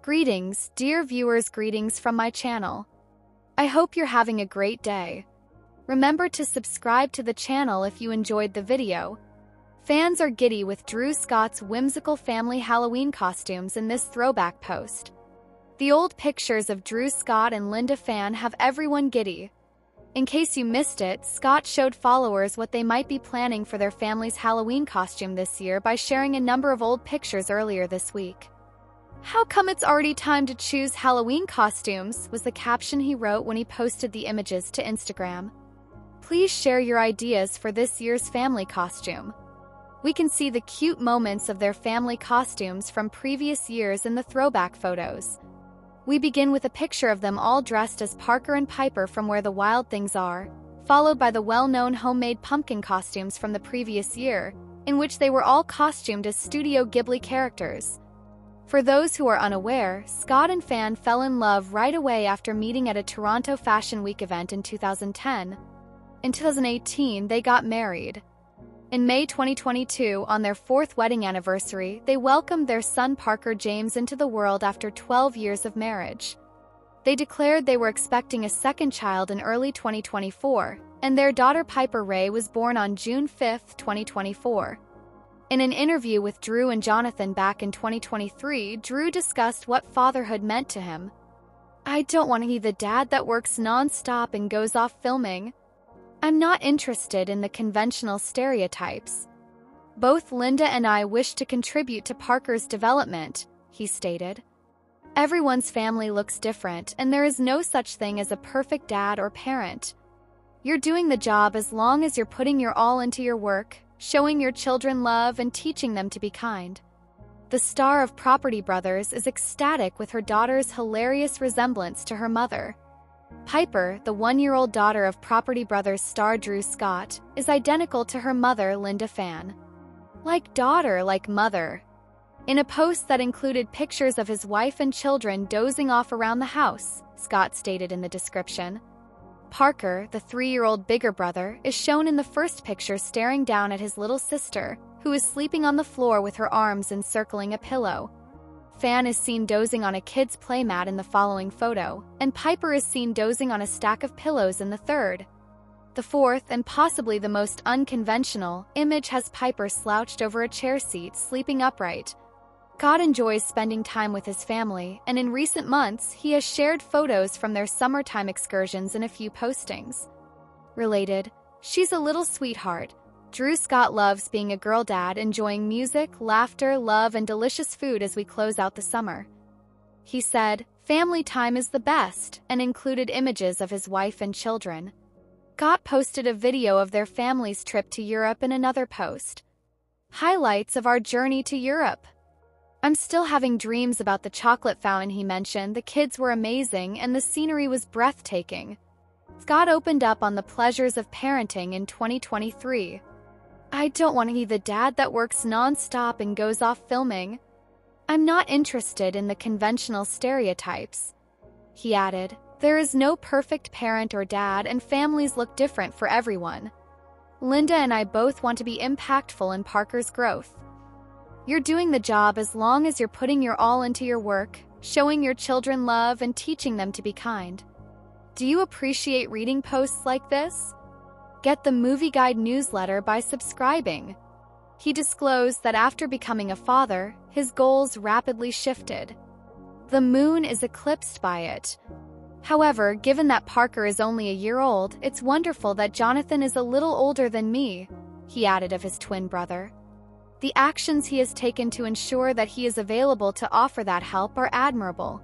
Greetings, dear viewers, greetings from my channel. I hope you're having a great day. Remember to subscribe to the channel if you enjoyed the video. Fans are giddy with Drew Scott's whimsical family Halloween costumes in this throwback post. The old pictures of Drew Scott and Linda Phan have everyone giddy. In case you missed it, Scott showed followers what they might be planning for their family's Halloween costume this year by sharing a number of old pictures earlier this week. "How come it's already time to choose Halloween costumes?" was the caption he wrote when he posted the images to Instagram. "Please share your ideas for this year's family costume." We can see the cute moments of their family costumes from previous years in the throwback photos. We begin with a picture of them all dressed as Parker and Piper from Where the Wild Things Are, followed by the well-known homemade pumpkin costumes from the previous year, in which they were all costumed as Studio Ghibli characters. For those who are unaware, Scott and Phan fell in love right away after meeting at a Toronto Fashion Week event in 2010. In 2018, they got married. In May 2022, on their 4th wedding anniversary, they welcomed their son Parker James into the world after 12 years of marriage. They declared they were expecting a second child in early 2024, and their daughter Piper Ray was born on June 5, 2024. In an interview with Drew and Jonathan back in 2023, Drew discussed what fatherhood meant to him. "I don't want to be the dad that works non-stop and goes off filming. I'm not interested in the conventional stereotypes. Both Linda and I wish to contribute to Parker's development," he stated. "Everyone's family looks different, and there is no such thing as a perfect dad or parent. You're doing the job as long as you're putting your all into your work, showing your children love and teaching them to be kind." The star of Property Brothers is ecstatic with her daughter's hilarious resemblance to her mother. Piper, the 1-year-old daughter of Property Brothers star Drew Scott, is identical to her mother, Linda Phan. "Like daughter, like mother." In a post that included pictures of his wife and children dozing off around the house, Scott stated in the description. Parker, the 3-year-old bigger brother, is shown in the first picture staring down at his little sister, who is sleeping on the floor with her arms encircling a pillow. Phan is seen dozing on a kid's playmat in the following photo, and Piper is seen dozing on a stack of pillows in the third. The fourth, and possibly the most unconventional, image has Piper slouched over a chair seat, sleeping upright. Scott enjoys spending time with his family, and in recent months, he has shared photos from their summertime excursions in a few postings. Related, "She's a little sweetheart. Drew Scott loves being a girl dad, enjoying music, laughter, love, and delicious food as we close out the summer." He said, "Family time is the best," and included images of his wife and children. Scott posted a video of their family's trip to Europe in another post. "Highlights of our journey to Europe. I'm still having dreams about the chocolate fountain," he mentioned. "The kids were amazing, and the scenery was breathtaking." Scott opened up on the pleasures of parenting in 2023. "I don't want to be the dad that works non-stop and goes off filming. I'm not interested in the conventional stereotypes." He added, "There is no perfect parent or dad, and families look different for everyone. Linda and I both want to be impactful in Parker's growth. You're doing the job as long as you're putting your all into your work, showing your children love and teaching them to be kind. Do you appreciate reading posts like this? Get the Movie Guide newsletter by subscribing." He disclosed that after becoming a father, his goals rapidly shifted. The moon is eclipsed by it. However, given that Parker is only a year old, it's wonderful that Jonathan is a little older than me, he added of his twin brother. The actions he has taken to ensure that he is available to offer that help are admirable.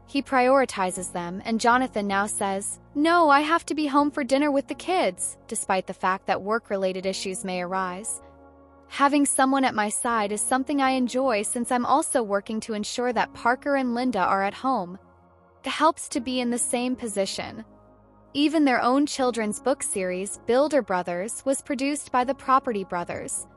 He prioritizes them, and Jonathan now says, "No, I have to be home for dinner with the kids," despite the fact that work-related issues may arise. "Having someone at my side is something I enjoy since I'm also working to ensure that Parker and Linda are at home. It helps to be in the same position." Even their own children's book series, Builder Brothers, was produced by the Property Brothers.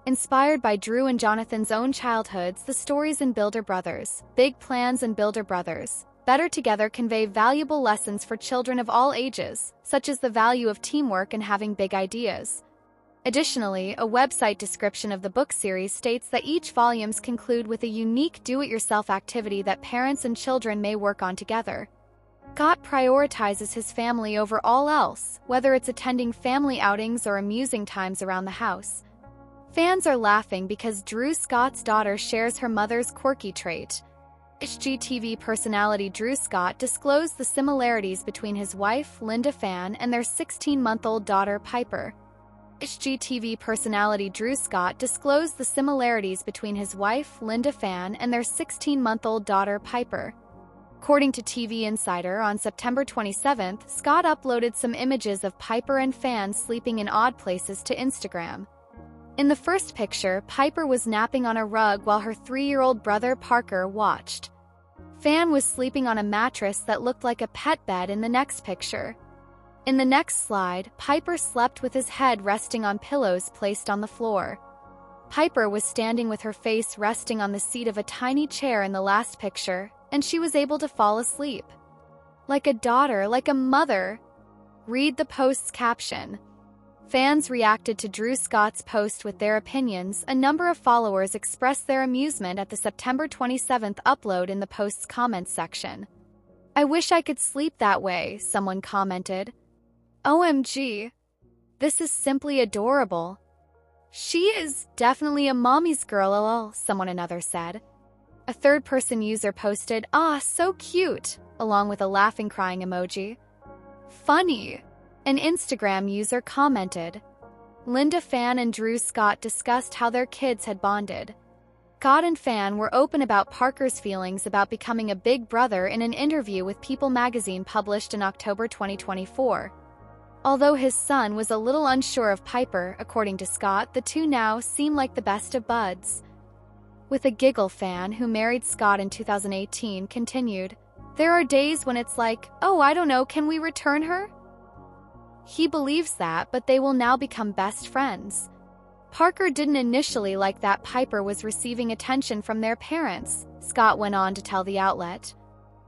Inspired by Drew and Jonathan's own childhoods, the stories in Builder Brothers, Big Plans and Builder Brothers, Better Together convey valuable lessons for children of all ages, such as the value of teamwork and having big ideas. Additionally, a website description of the book series states that each volumes conclude with a unique do-it-yourself activity that parents and children may work on together. Scott prioritizes his family over all else, whether it's attending family outings or amusing times around the house. Fans are laughing because Drew Scott's daughter shares her mother's quirky trait. HGTV personality Drew Scott disclosed the similarities between his wife, Linda Phan, and their 16-month-old daughter, Piper. HGTV personality Drew Scott disclosed the similarities between his wife, Linda Phan, and their 16-month-old daughter, Piper. According to TV Insider, on September 27th, Scott uploaded some images of Piper and Phan sleeping in odd places to Instagram. In the first picture, Piper was napping on a rug while her 3-year-old brother Parker watched. Phan was sleeping on a mattress that looked like a pet bed in the next picture. In the next slide, Piper slept with his head resting on pillows placed on the floor. Piper was standing with her face resting on the seat of a tiny chair in the last picture, and she was able to fall asleep. Like a daughter, like a mother. Read the post's caption. Fans reacted to Drew Scott's post with their opinions. A number of followers expressed their amusement at the September 27th upload in the post's comments section. "I wish I could sleep that way," someone commented. "OMG. This is simply adorable. She is definitely a mommy's girl, lol," another said. A third-person user posted, "Ah, so cute," along with a laughing crying emoji. "Funny." An Instagram user commented. Linda Phan and Drew Scott discussed how their kids had bonded. Scott and Phan were open about Parker's feelings about becoming a big brother in an interview with People magazine published in October 2024. Although his son was a little unsure of Piper, according to Scott, the two now seem like the best of buds. With a giggle, Phan, who married Scott in 2018, continued, "There are days when it's like, oh, I don't know, can we return her?" He believes that, but they will now become best friends. Parker didn't initially like that Piper was receiving attention from their parents, Scott went on to tell the outlet.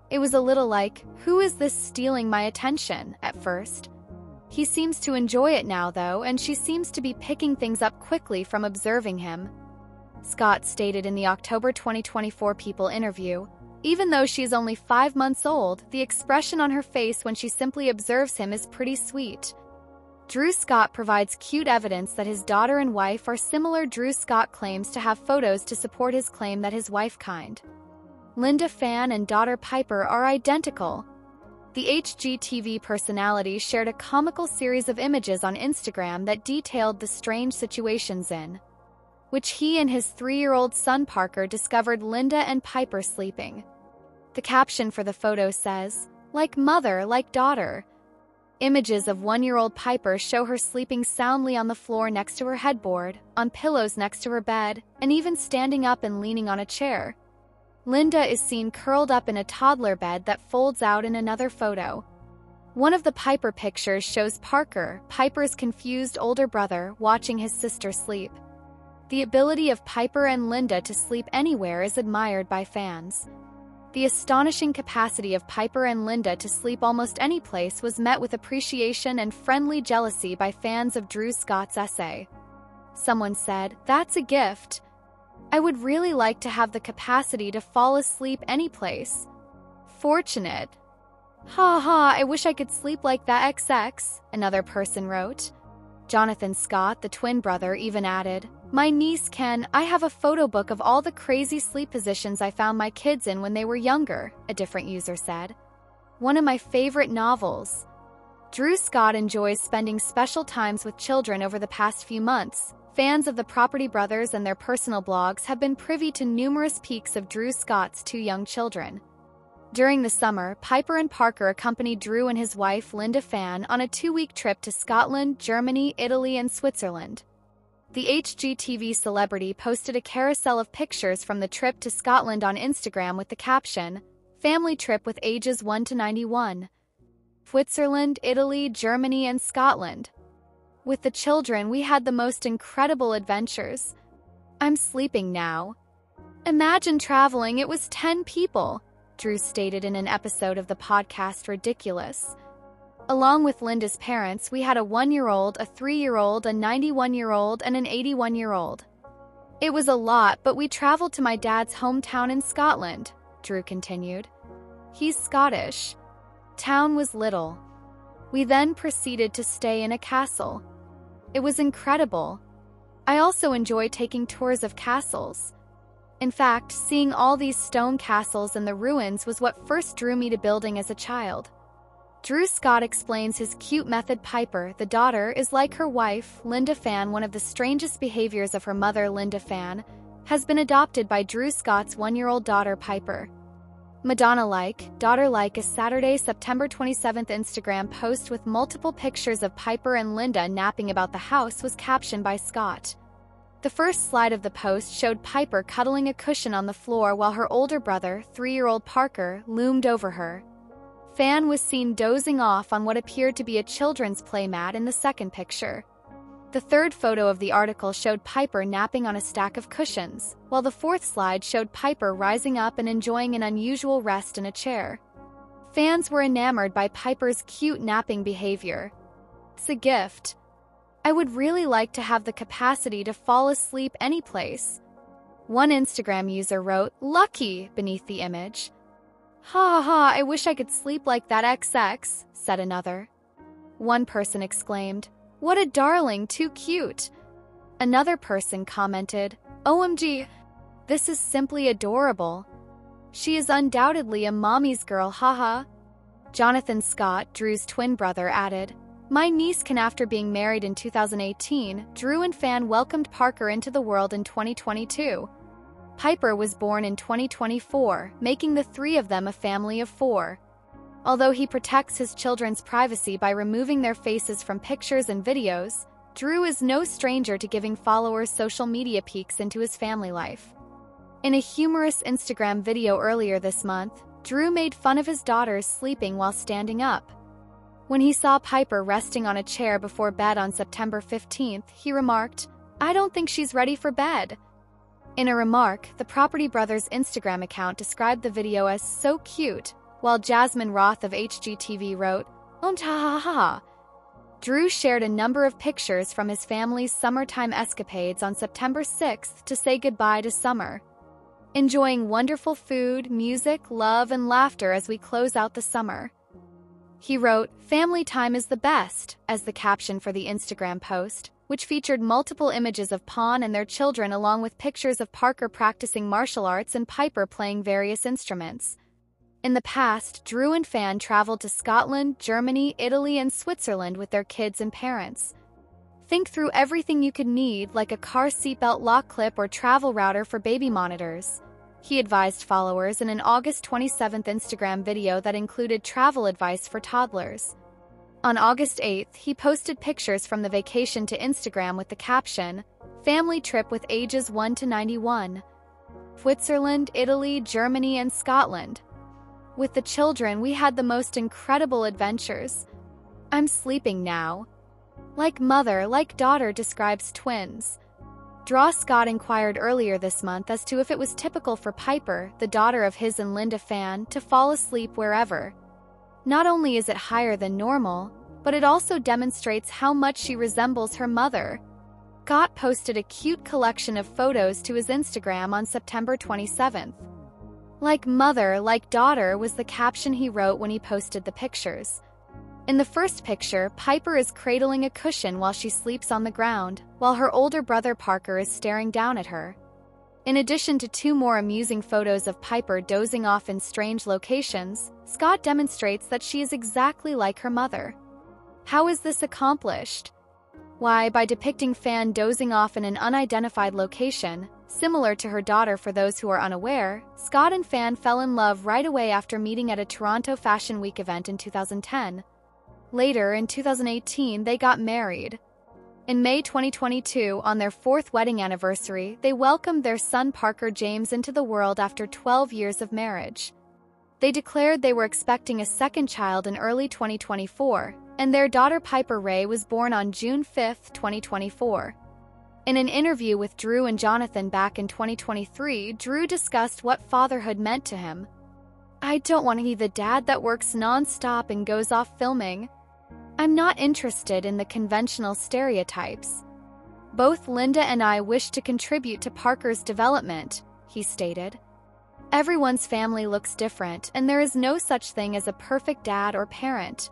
"It was a little like, who is this stealing my attention, at first. He seems to enjoy it now, though, and she seems to be picking things up quickly from observing him," Scott stated in the October 2024 People interview. Even though she's only 5 months old, the expression on her face when she simply observes him is pretty sweet. Drew Scott provides cute evidence that his daughter and wife are similar. Drew Scott claims to have photos to support his claim that his wife kind. Linda Phan and daughter Piper are identical. The HGTV personality shared a comical series of images on Instagram that detailed the strange situations in which he and his 3-year-old son Parker discovered Linda and Piper sleeping. The caption for the photo says, "Like mother, like daughter." Images of 1-year-old Piper show her sleeping soundly on the floor next to her headboard, on pillows next to her bed, and even standing up and leaning on a chair. Linda is seen curled up in a toddler bed that folds out in another photo. One of the Piper pictures shows Parker, Piper's confused older brother, watching his sister sleep. The ability of Piper and Linda to sleep anywhere is admired by fans. The astonishing capacity of Piper and Linda to sleep almost any place was met with appreciation and friendly jealousy by fans of Drew Scott's essay. Someone said, "That's a gift. I would really like to have the capacity to fall asleep any place. Fortunate. Ha ha, I wish I could sleep like that XX," another person wrote. Jonathan Scott, the twin brother, even added, "My niece can, I have a photo book of all the crazy sleep positions I found my kids in when they were younger," a different user said. "One of my favorite novels." Drew Scott enjoys spending special times with children over the past few months. Fans of the Property Brothers and their personal blogs have been privy to numerous peeks of Drew Scott's 2 young children. During the summer, Piper and Parker accompanied Drew and his wife, Linda Phan, on a 2-week trip to Scotland, Germany, Italy, and Switzerland. The HGTV celebrity posted a carousel of pictures from the trip to Scotland on Instagram with the caption, "Family trip with ages 1 to 91. Switzerland, Italy, Germany, and Scotland. With the children, we had the most incredible adventures. I'm sleeping now. Imagine traveling, it was 10 people," Drew stated in an episode of the podcast Ridiculous. Along with Linda's parents, we had a 1-year-old, a 3-year-old, a 91-year-old, and an 81-year-old. It was a lot, but we traveled to my dad's hometown in Scotland, Drew continued. He's Scottish. Town was little. We then proceeded to stay in a castle. It was incredible. I also enjoy taking tours of castles. In fact, seeing all these stone castles and the ruins was what first drew me to building as a child. Drew Scott explains his cute method. Piper, the daughter, is like her wife, Linda Phan. One of the strangest behaviors of her mother, Linda Phan, has been adopted by Drew Scott's 1-year-old daughter, Piper. Madonna-like, daughter-like. A Saturday, September 27th Instagram post with multiple pictures of Piper and Linda napping about the house was captioned by Scott. The first slide of the post showed Piper cuddling a cushion on the floor while her older brother, 3-year-old Parker, loomed over her. Phan was seen dozing off on what appeared to be a children's playmat in the second picture. The third photo of the article showed Piper napping on a stack of cushions, while the fourth slide showed Piper rising up and enjoying an unusual rest in a chair. Fans were enamored by Piper's cute napping behavior. It's a gift. I would really like to have the capacity to fall asleep anyplace. One Instagram user wrote, "Lucky," beneath the image. "Ha ha ha, I wish I could sleep like that XX," said another. One person exclaimed, "What a darling, too cute." Another person commented, "OMG, this is simply adorable. She is undoubtedly a mommy's girl, haha." Jonathan Scott, Drew's twin brother, added, "My niece can." After being married in 2018, Drew and Phan welcomed Parker into the world in 2022. Piper was born in 2024, making the three of them a family of 4. Although he protects his children's privacy by removing their faces from pictures and videos, Drew is no stranger to giving followers social media peeks into his family life. In a humorous Instagram video earlier this month, Drew made fun of his daughters sleeping while standing up. When he saw Piper resting on a chair before bed on September 15th, he remarked, "I don't think she's ready for bed." In a remark, the Property Brothers Instagram account described the video as "so cute," while Jasmine Roth of HGTV wrote, ha ha ha." Drew shared a number of pictures from his family's summertime escapades on September 6th to say goodbye to summer. "Enjoying wonderful food, music, love, and laughter as we close out the summer." He wrote, "Family time is the best," as the caption for the Instagram post, which featured multiple images of Phan and their children along with pictures of Parker practicing martial arts and Piper playing various instruments. In the past, Drew and Phan traveled to Scotland, Germany, Italy, and Switzerland with their kids and parents. Think through everything you could need, like a car seatbelt lock clip or travel router for baby monitors, he advised followers in an August 27th Instagram video that included travel advice for toddlers. On August 8th, he posted pictures from the vacation to Instagram with the caption, "Family trip with ages 1 to 91. Switzerland, Italy, Germany, and Scotland. With the children, we had the most incredible adventures. I'm sleeping now." Like mother, like daughter, describes twins. Drew Scott inquired earlier this month as to if it was typical for Piper, the daughter of his and Linda Phan, to fall asleep wherever. Not only is it higher than normal, but it also demonstrates how much she resembles her mother. Scott posted a cute collection of photos to his Instagram on September 27th. "Like mother, like daughter" was the caption he wrote when he posted the pictures. In the first picture, Piper is cradling a cushion while she sleeps on the ground, while her older brother Parker is staring down at her. In addition to 2 more amusing photos of Piper dozing off in strange locations, Scott demonstrates that she is exactly like her mother. How is this accomplished? Why, by depicting Phan dozing off in an unidentified location, similar to her daughter. For those who are unaware, Scott and Phan fell in love right away after meeting at a Toronto Fashion Week event in 2010. Later, in 2018, they got married. In May 2022, on their 4th wedding anniversary, they welcomed their son Parker James into the world after 12 years of marriage. They declared they were expecting a second child in early 2024, and their daughter Piper Ray was born on June 5, 2024. In an interview with Drew and Jonathan back in 2023, Drew discussed what fatherhood meant to him. "I don't want to be the dad that works non-stop and goes off filming. I'm not interested in the conventional stereotypes. Both Linda and I wish to contribute to Parker's development, he stated. Everyone's family looks different, and there is no such thing as a perfect dad or parent.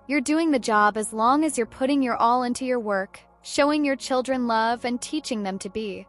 You're doing the job as long as you're putting your all into your work, showing your children love and teaching them to be